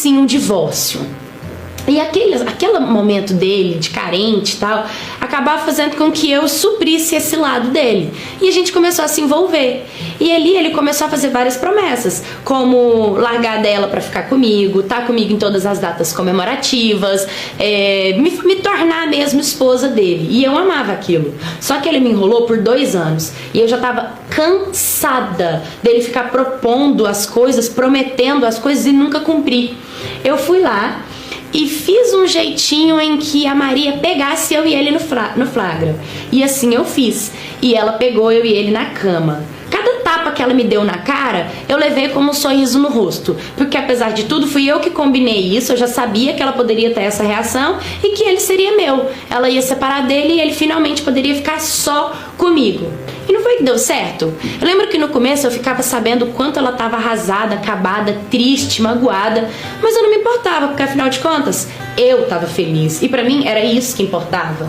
sim, um divórcio. E aquele momento dele, de carente e tal, acabava fazendo com que eu suprisse esse lado dele. E a gente começou a se envolver. E ali ele começou a fazer várias promessas, como largar dela pra ficar comigo, estar comigo em todas as datas comemorativas, me tornar mesmo esposa dele. E eu amava aquilo. Só que ele me enrolou por 2 anos. E eu já tava cansada dele ficar propondo as coisas, prometendo as coisas e nunca cumprir. Eu fui lá e fiz um jeitinho em que a Maria pegasse eu e ele no flagra. E assim eu fiz. E ela pegou eu e ele na cama. Cada tapa que ela me deu na cara, eu levei como um sorriso no rosto. Porque apesar de tudo, fui eu que combinei isso. Eu já sabia que ela poderia ter essa reação e que ele seria meu. Ela ia separar dele e ele finalmente poderia ficar só comigo. E não foi que deu certo? Eu lembro que no começo eu ficava sabendo o quanto ela estava arrasada, acabada, triste, magoada. Mas eu não me importava, porque afinal de contas, eu estava feliz. E pra mim era isso que importava.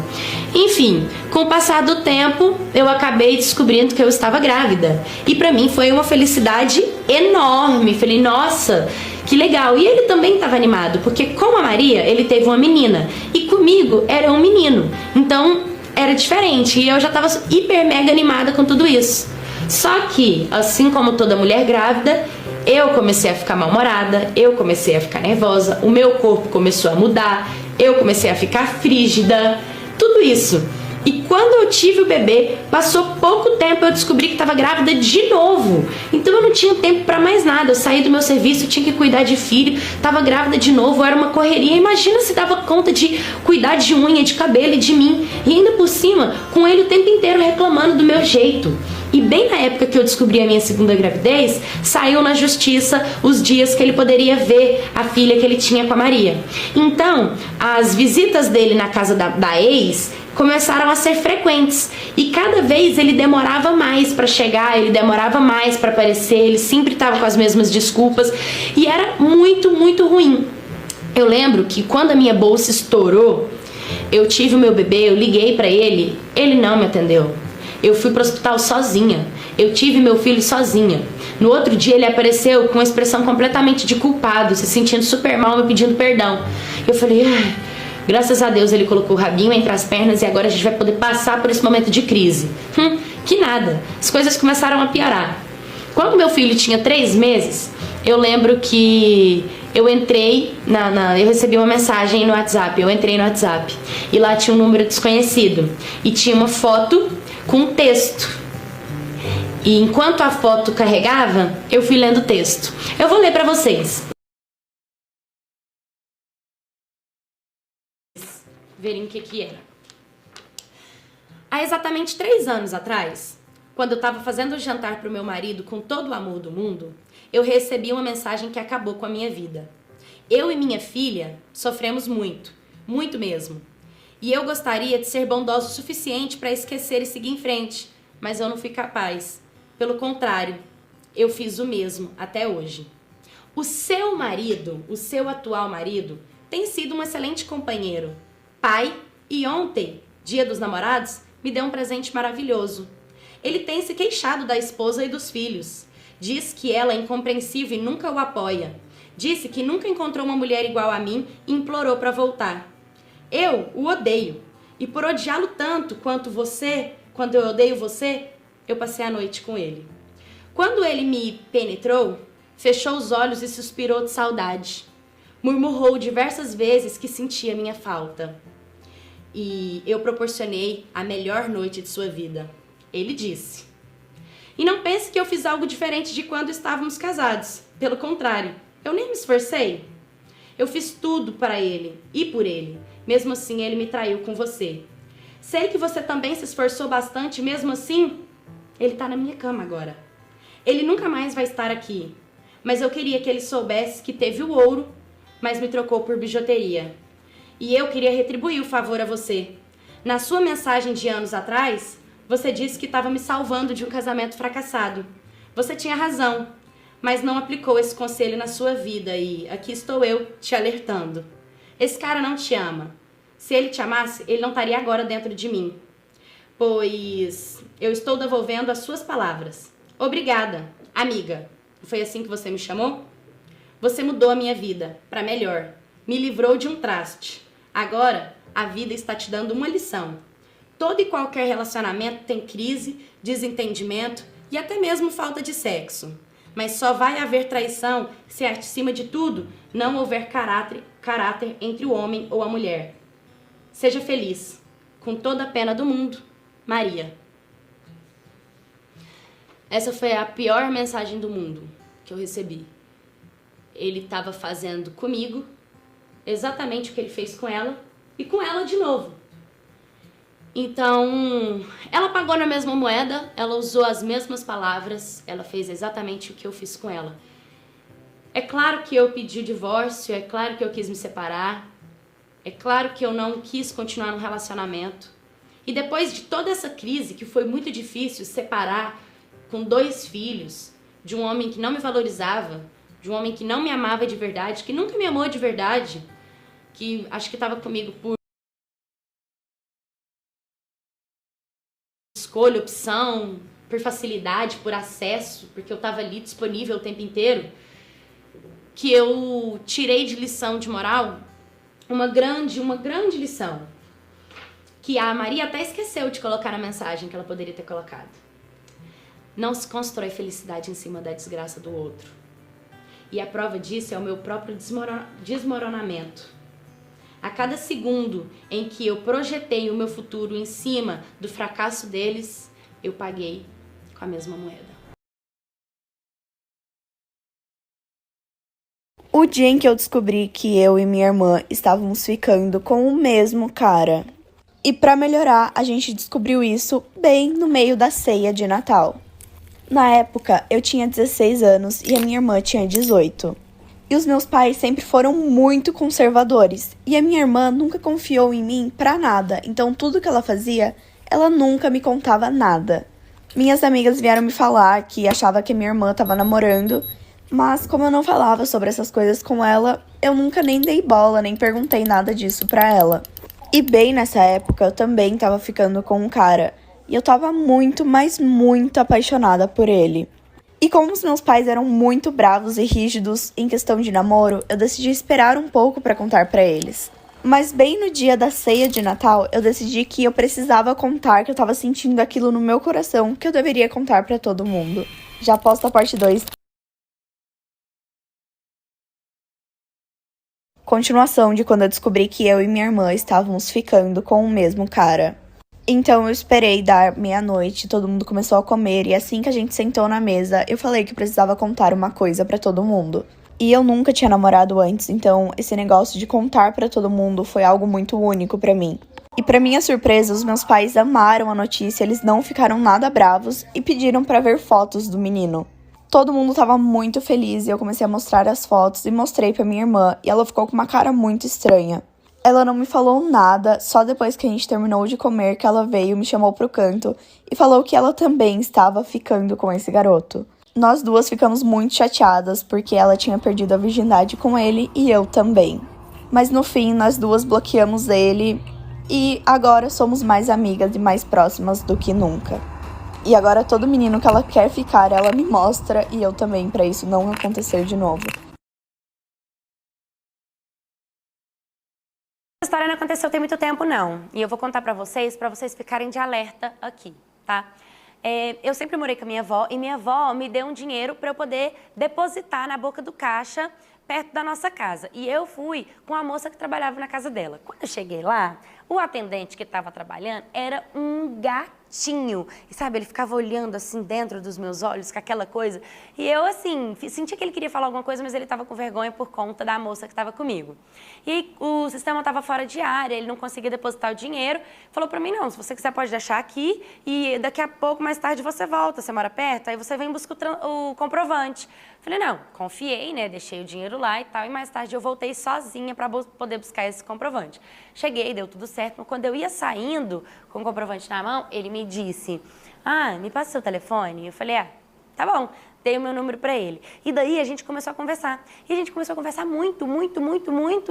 Enfim, com o passar do tempo, eu acabei descobrindo que eu estava grávida. E pra mim foi uma felicidade enorme. Falei, nossa, que legal. E ele também estava animado, porque com a Maria, ele teve uma menina. E comigo era um menino. Então era diferente e eu já tava hiper mega animada com tudo isso. Só que, assim como toda mulher grávida, eu comecei a ficar mal-humorada, eu comecei a ficar nervosa, o meu corpo começou a mudar, eu comecei a ficar frígida, tudo isso. E quando eu tive o bebê, passou pouco tempo, eu descobri que estava grávida de novo. Então eu não tinha tempo para mais nada. Eu saí do meu serviço, eu tinha que cuidar de filho, estava grávida de novo, era uma correria. Imagina se dava conta de cuidar de unha, de cabelo e de mim. E ainda por cima, com ele o tempo inteiro reclamando do meu jeito. E bem na época que eu descobri a minha segunda gravidez, saiu na justiça os dias que ele poderia ver a filha que ele tinha com a Maria. Então, as visitas dele na casa da ex começaram a ser frequentes. E cada vez ele demorava mais para chegar, ele demorava mais para aparecer, ele sempre estava com as mesmas desculpas. E era muito, muito ruim. Eu lembro que quando a minha bolsa estourou, eu tive o meu bebê, eu liguei para ele não me atendeu. Eu fui pro hospital sozinha. Eu tive meu filho sozinha. No outro dia ele apareceu com uma expressão completamente de culpado, se sentindo super mal, me pedindo perdão. Eu falei, graças a Deus ele colocou o rabinho entre as pernas e agora a gente vai poder passar por esse momento de crise. Que nada. As coisas começaram a piorar. Quando meu filho tinha 3 meses, eu lembro que eu entrei eu recebi uma mensagem no WhatsApp, eu entrei no WhatsApp e lá tinha um número desconhecido e tinha uma foto com um texto. E enquanto a foto carregava, eu fui lendo o texto. Eu vou ler pra vocês. Verem o que era. Há exatamente 3 anos atrás, quando eu estava fazendo o jantar pro meu marido com todo o amor do mundo, eu recebi uma mensagem que acabou com a minha vida. Eu e minha filha sofremos muito, muito mesmo. E eu gostaria de ser bondosa o suficiente para esquecer e seguir em frente, mas eu não fui capaz. Pelo contrário, eu fiz o mesmo até hoje. O seu marido, o seu atual marido, tem sido um excelente companheiro, pai e ontem, Dia dos Namorados, me deu um presente maravilhoso. Ele tem se queixado da esposa e dos filhos. Diz que ela é incompreensível e nunca o apoia. Disse que nunca encontrou uma mulher igual a mim e implorou para voltar. Eu o odeio. E por odiá-lo tanto quanto você, quando eu odeio você, eu passei a noite com ele. Quando ele me penetrou, fechou os olhos e suspirou de saudade. Murmurou diversas vezes que sentia minha falta. E eu proporcionei a melhor noite de sua vida. Ele disse. E não pense que eu fiz algo diferente de quando estávamos casados. Pelo contrário, eu nem me esforcei. Eu fiz tudo para ele e por ele. Mesmo assim, ele me traiu com você. Sei que você também se esforçou bastante, mesmo assim, ele tá na minha cama agora. Ele nunca mais vai estar aqui. Mas eu queria que ele soubesse que teve o ouro, mas me trocou por bijuteria. E eu queria retribuir o favor a você. Na sua mensagem de anos atrás, você disse que estava me salvando de um casamento fracassado. Você tinha razão, mas não aplicou esse conselho na sua vida e aqui estou eu te alertando. Esse cara não te ama. Se ele te amasse, ele não estaria agora dentro de mim. Pois eu estou devolvendo as suas palavras. Obrigada, amiga. Foi assim que você me chamou? Você mudou a minha vida para melhor. Me livrou de um traste. Agora, a vida está te dando uma lição. Todo e qualquer relacionamento tem crise, desentendimento e até mesmo falta de sexo. Mas só vai haver traição se, acima de tudo, não houver caráter entre o homem ou a mulher. Seja feliz. Com toda a pena do mundo, Maria. Essa foi a pior mensagem do mundo que eu recebi. Ele estava fazendo comigo exatamente o que ele fez com ela e com ela de novo. Então, ela pagou na mesma moeda, ela usou as mesmas palavras, ela fez exatamente o que eu fiz com ela. É claro que eu pedi o divórcio, é claro que eu quis me separar, é claro que eu não quis continuar no relacionamento. E depois de toda essa crise, que foi muito difícil separar com 2 filhos, de um homem que não me valorizava, de um homem que não me amava de verdade, que nunca me amou de verdade, que acho que estava comigo por escolha, opção, por facilidade, por acesso, porque eu estava ali disponível o tempo inteiro, que eu tirei de lição de moral uma grande lição, que a Maria até esqueceu de colocar na mensagem que ela poderia ter colocado. Não se constrói felicidade em cima da desgraça do outro. E a prova disso é o meu próprio desmoronamento. A cada segundo em que eu projetei o meu futuro em cima do fracasso deles, eu paguei com a mesma moeda. O dia em que eu descobri que eu e minha irmã estávamos ficando com o mesmo cara. E para melhorar, a gente descobriu isso bem no meio da ceia de Natal. Na época, eu tinha 16 anos e a minha irmã tinha 18. E os meus pais sempre foram muito conservadores. E a minha irmã nunca confiou em mim pra nada. Então tudo que ela fazia, ela nunca me contava nada. Minhas amigas vieram me falar que achava que a minha irmã estava namorando. Mas como eu não falava sobre essas coisas com ela, eu nunca nem dei bola, nem perguntei nada disso pra ela. E bem nessa época, eu também tava ficando com um cara. E eu tava muito, mas muito apaixonada por ele. E como os meus pais eram muito bravos e rígidos em questão de namoro, eu decidi esperar um pouco pra contar pra eles. Mas bem no dia da ceia de Natal, eu decidi que eu precisava contar que eu tava sentindo aquilo no meu coração, que eu deveria contar pra todo mundo. Já posto a parte 2. Continuação de quando eu descobri que eu e minha irmã estávamos ficando com o mesmo cara. Então eu esperei dar meia-noite, todo mundo começou a comer e assim que a gente sentou na mesa, eu falei que precisava contar uma coisa pra todo mundo. E eu nunca tinha namorado antes, então esse negócio de contar pra todo mundo foi algo muito único pra mim. E pra minha surpresa, os meus pais amaram a notícia, eles não ficaram nada bravos e pediram pra ver fotos do menino. Todo mundo tava muito feliz e eu comecei a mostrar as fotos e mostrei pra minha irmã e ela ficou com uma cara muito estranha. Ela não me falou nada, só depois que a gente terminou de comer que ela veio, me chamou pro canto e falou que ela também estava ficando com esse garoto. Nós duas ficamos muito chateadas porque ela tinha perdido a virgindade com ele e eu também. Mas no fim, nós duas bloqueamos ele e agora somos mais amigas e mais próximas do que nunca. E agora todo menino que ela quer ficar, ela me mostra e eu também, pra isso não acontecer de novo. Essa história não aconteceu tem muito tempo, não. E eu vou contar pra vocês ficarem de alerta aqui, tá? Eu sempre morei com a minha avó e minha avó me deu um dinheiro pra eu poder depositar na boca do caixa perto da nossa casa. E eu fui com a moça que trabalhava na casa dela. Quando eu cheguei lá, o atendente que estava trabalhando era um gatinho. E sabe, ele ficava olhando assim dentro dos meus olhos com aquela coisa. E eu assim, senti que ele queria falar alguma coisa, mas ele estava com vergonha por conta da moça que estava comigo. E aí, o sistema estava fora de área, ele não conseguia depositar o dinheiro. Falou pra mim, não, se você quiser pode deixar aqui e daqui a pouco, mais tarde, você volta. Você mora perto, aí você vem e busca o comprovante. Falei, não, confiei, né, deixei o dinheiro lá e tal, e mais tarde eu voltei sozinha para poder buscar esse comprovante. Cheguei, deu tudo certo, mas quando eu ia saindo com o comprovante na mão, ele me disse, me passa o seu telefone? Eu falei, tá bom, dei o meu número para ele. E daí a gente começou a conversar. E a gente começou a conversar muito,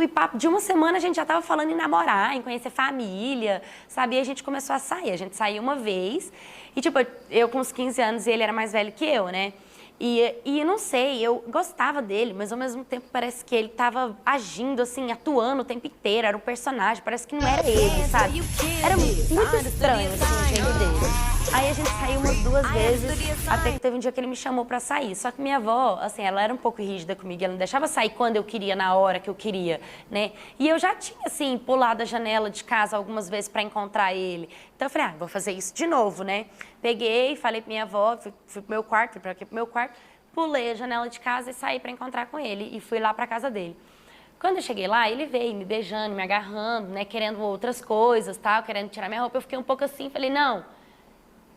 e papo de uma semana a gente já tava falando em namorar, em conhecer família, sabe? E a gente começou a sair, a gente saiu uma vez, e tipo, eu com uns 15 anos e ele era mais velho que eu, né? E não sei, eu gostava dele, mas ao mesmo tempo parece que ele tava agindo, assim, atuando o tempo inteiro, era um personagem, parece que não era ele, sabe? Era muito estranho, assim, o jeito dele. Aí a gente saiu umas 2 vezes, até que teve um dia que ele me chamou pra sair. Só que minha avó, assim, ela era um pouco rígida comigo, ela não deixava sair quando eu queria, na hora que eu queria, né? E eu já tinha, assim, pulado a janela de casa algumas vezes pra encontrar ele. Então eu falei, vou fazer isso de novo, né? Peguei, falei pra minha avó, fui pro meu quarto, fui pro meu quarto, pulei a janela de casa e saí pra encontrar com ele. E fui lá pra casa dele. Quando eu cheguei lá, ele veio me beijando, me agarrando, né? Querendo outras coisas, tal, querendo tirar minha roupa. Eu fiquei um pouco assim, falei, não,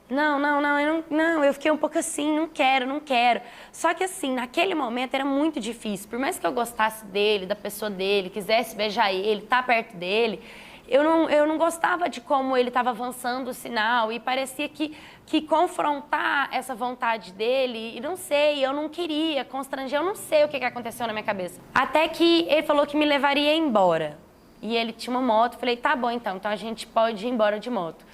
eu fiquei um pouco assim, não quero. Só que assim, naquele momento era muito difícil. Por mais que eu gostasse dele, da pessoa dele, quisesse beijar ele, estar perto dele, eu não gostava de como ele estava avançando o sinal e parecia que confrontar essa vontade dele, e não sei, eu não queria constranger, eu não sei o que aconteceu na minha cabeça. Até que ele falou que me levaria embora. E ele tinha uma moto, falei, tá bom então a gente pode ir embora de moto.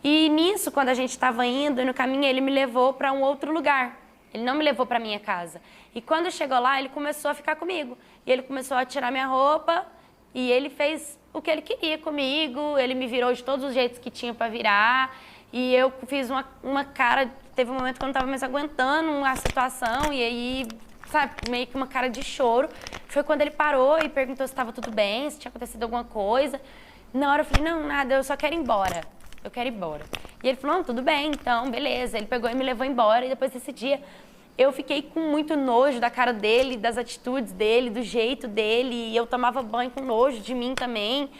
E nisso, quando a gente estava indo, no caminho ele me levou para um outro lugar. Ele não me levou para minha casa. E quando chegou lá, ele começou a ficar comigo. E ele começou a tirar minha roupa e ele fez o que ele queria comigo. Ele me virou de todos os jeitos que tinha para virar. E eu fiz uma cara... Teve um momento que eu não estava mais aguentando a situação. E aí, sabe, meio que uma cara de choro. Foi quando ele parou e perguntou se estava tudo bem, se tinha acontecido alguma coisa. Na hora eu falei, não, nada, eu só quero ir embora. Eu quero ir embora. E ele falou, não, tudo bem, então, beleza. Ele pegou e me levou embora. E depois desse dia, eu fiquei com muito nojo da cara dele, das atitudes dele, do jeito dele. E eu tomava banho com nojo de mim também.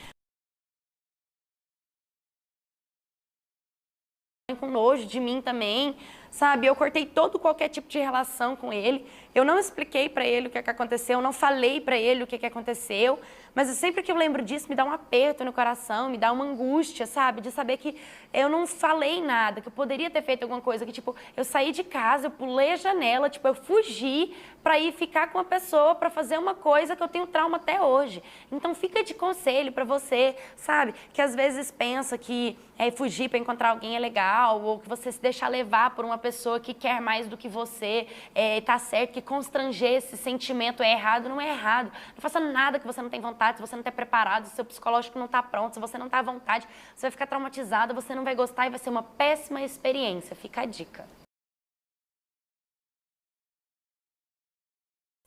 Com nojo de mim também, sabe? Eu cortei qualquer tipo de relação com ele. Eu não expliquei pra ele o que aconteceu, eu não falei pra ele o que aconteceu, mas sempre que eu lembro disso, me dá um aperto no coração, me dá uma angústia, sabe? De saber que eu não falei nada, que eu poderia ter feito alguma coisa, que tipo, eu saí de casa, eu pulei a janela, tipo, eu fugi pra ir ficar com uma pessoa, pra fazer uma coisa que eu tenho trauma até hoje. Então fica de conselho pra você, sabe? Que às vezes pensa que fugir pra encontrar alguém é legal, ou que você se deixar levar por uma pessoa que quer mais do que você, tá certo, que constranger esse sentimento é errado, não é errado. Não faça nada que você não tem vontade, se você não está preparado, se seu psicológico não está pronto, se você não está à vontade, você vai ficar traumatizado, você não vai gostar e vai ser uma péssima experiência. Fica a dica.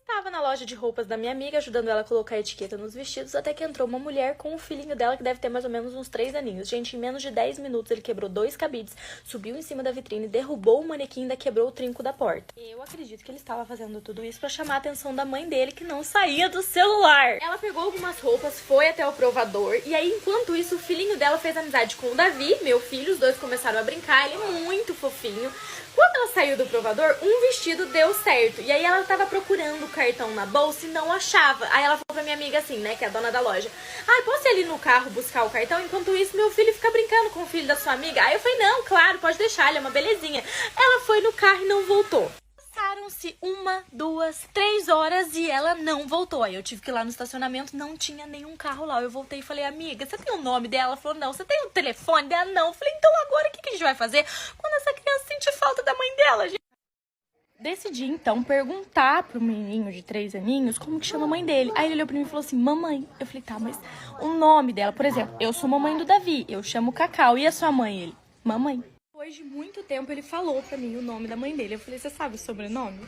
Estava na loja de roupas da minha amiga, ajudando ela a colocar a etiqueta nos vestidos, até que entrou uma mulher com o filhinho dela, que deve ter mais ou menos uns 3 aninhos. Gente, em menos de 10 minutos ele quebrou 2 cabides, subiu em cima da vitrine, derrubou o manequim e ainda quebrou o trinco da porta. Eu acredito que ele estava fazendo tudo isso pra chamar a atenção da mãe dele, que não saía do celular. Ela pegou algumas roupas, foi até o provador, e aí, enquanto isso, o filhinho dela fez amizade com o Davi, meu filho, os dois começaram a brincar, ele é muito fofinho. Quando ela saiu do provador, um vestido deu certo. E aí ela tava procurando o cartão na bolsa e não achava. Aí ela falou pra minha amiga assim, né, que é a dona da loja. Posso ir ali no carro buscar o cartão? Enquanto isso, meu filho fica brincando com o filho da sua amiga. Aí eu falei, não, claro, pode deixar, ele é uma belezinha. Ela foi no carro e não voltou. Passaram-se 1, 2, 3 horas e ela não voltou. Aí eu tive que ir lá no estacionamento, não tinha nenhum carro lá. Eu voltei e falei, amiga, você tem o nome dela? Ela falou, não. Você tem o telefone dela? Não. Eu falei, então agora o que a gente vai fazer quando essa criança sentir falta da mãe dela, gente? Decidi, então, perguntar pro menininho de 3 aninhos como que chama a mãe dele. Aí ele olhou pra mim e falou assim, mamãe. Eu falei, tá, mas o nome dela, por exemplo, eu sou mamãe do Davi, eu chamo Cacau. E a sua mãe? Ele, mamãe. Depois de muito tempo, ele falou pra mim o nome da mãe dele. Eu falei, você sabe o sobrenome?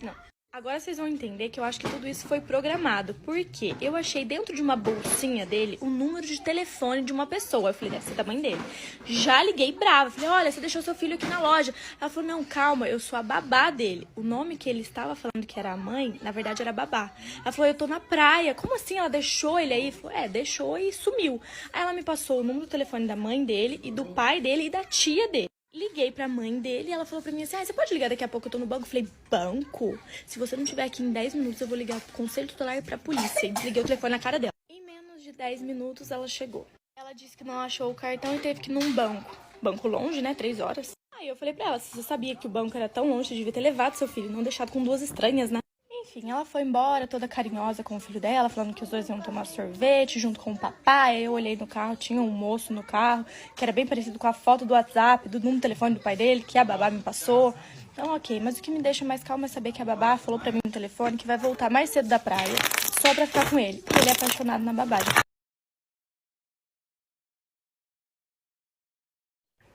Não. Agora vocês vão entender que eu acho que tudo isso foi programado. Porque eu achei dentro de uma bolsinha dele o número de telefone de uma pessoa. Eu falei, deve ser da mãe dele. Já liguei brava. Falei, olha, você deixou seu filho aqui na loja. Ela falou, não, calma, eu sou a babá dele. O nome que ele estava falando que era a mãe, na verdade era babá. Ela falou, eu tô na praia. Como assim ela deixou ele aí? Falei, deixou e sumiu. Aí ela me passou o número do telefone da mãe dele e do pai dele e da tia dele. Liguei pra mãe dele e ela falou pra mim assim, você pode ligar daqui a pouco, eu tô no banco? Eu falei, banco? Se você não estiver aqui em 10 minutos, eu vou ligar pro conselho tutelar e pra polícia. E desliguei o telefone na cara dela. Em menos de 10 minutos, ela chegou. Ela disse que não achou o cartão e teve que ir num banco. Banco longe, né? 3 horas. Aí eu falei pra ela, se você sabia que o banco era tão longe, você devia ter levado seu filho, não deixado com 2 estranhas, né? Enfim, ela foi embora, toda carinhosa com o filho dela, falando que os dois iam tomar sorvete junto com o papai. Aí eu olhei no carro, tinha um moço no carro, que era bem parecido com a foto do WhatsApp, do número do telefone do pai dele, que a babá me passou. Então, ok, mas o que me deixa mais calma é saber que a babá falou pra mim no telefone que vai voltar mais cedo da praia só pra ficar com ele, porque ele é apaixonado na babá.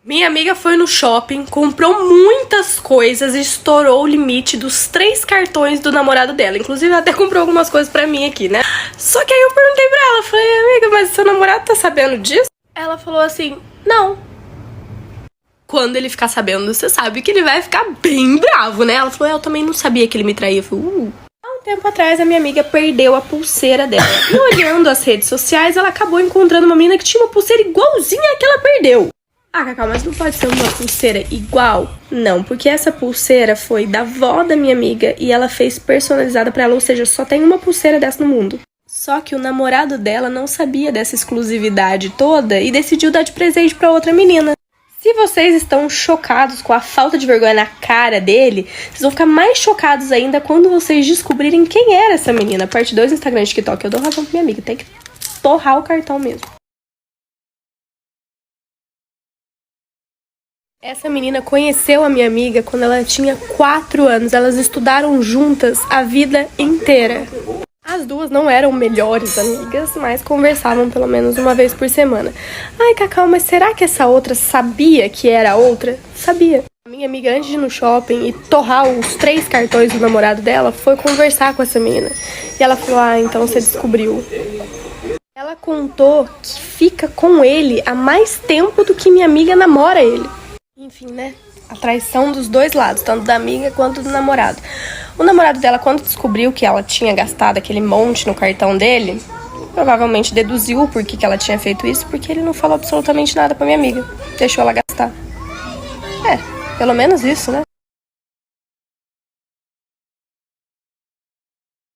Minha amiga foi no shopping, comprou muitas coisas e estourou o limite dos 3 cartões do namorado dela. Inclusive, ela até comprou algumas coisas pra mim aqui, né? Só que aí eu perguntei pra ela, falei, amiga, mas seu namorado tá sabendo disso? Ela falou assim, não. Quando ele ficar sabendo, você sabe que ele vai ficar bem bravo, né? Ela falou, eu também não sabia que ele me traía. Eu falei, Há um tempo atrás, a minha amiga perdeu a pulseira dela. E olhando as redes sociais, ela acabou encontrando uma menina que tinha uma pulseira igualzinha à que ela perdeu. Ah, Cacau, mas não pode ser uma pulseira igual? Não, porque essa pulseira foi da avó da minha amiga e ela fez personalizada pra ela, ou seja, só tem uma pulseira dessa no mundo. Só que o namorado dela não sabia dessa exclusividade toda e decidiu dar de presente pra outra menina. Se vocês estão chocados com a falta de vergonha na cara dele, vocês vão ficar mais chocados ainda quando vocês descobrirem quem era essa menina. Parte 2 do Instagram e TikTok. Eu dou razão pra minha amiga, tem que torrar o cartão mesmo. Essa menina conheceu a minha amiga quando ela tinha 4 anos. Elas estudaram juntas a vida inteira. As duas não eram melhores amigas, mas conversavam pelo menos uma vez por semana. Ai, Cacau, mas será que essa outra sabia que era a outra? Sabia. A minha amiga, antes de ir no shopping e torrar os 3 cartões do namorado dela, foi conversar com essa menina. E ela falou, então você descobriu. Ela contou que fica com ele há mais tempo do que minha amiga namora ele. Enfim, né? A traição dos dois lados, tanto da amiga quanto do namorado. O namorado dela, quando descobriu que ela tinha gastado aquele monte no cartão dele, provavelmente deduziu o porquê que ela tinha feito isso, porque ele não falou absolutamente nada pra minha amiga. Deixou ela gastar. Pelo menos isso, né?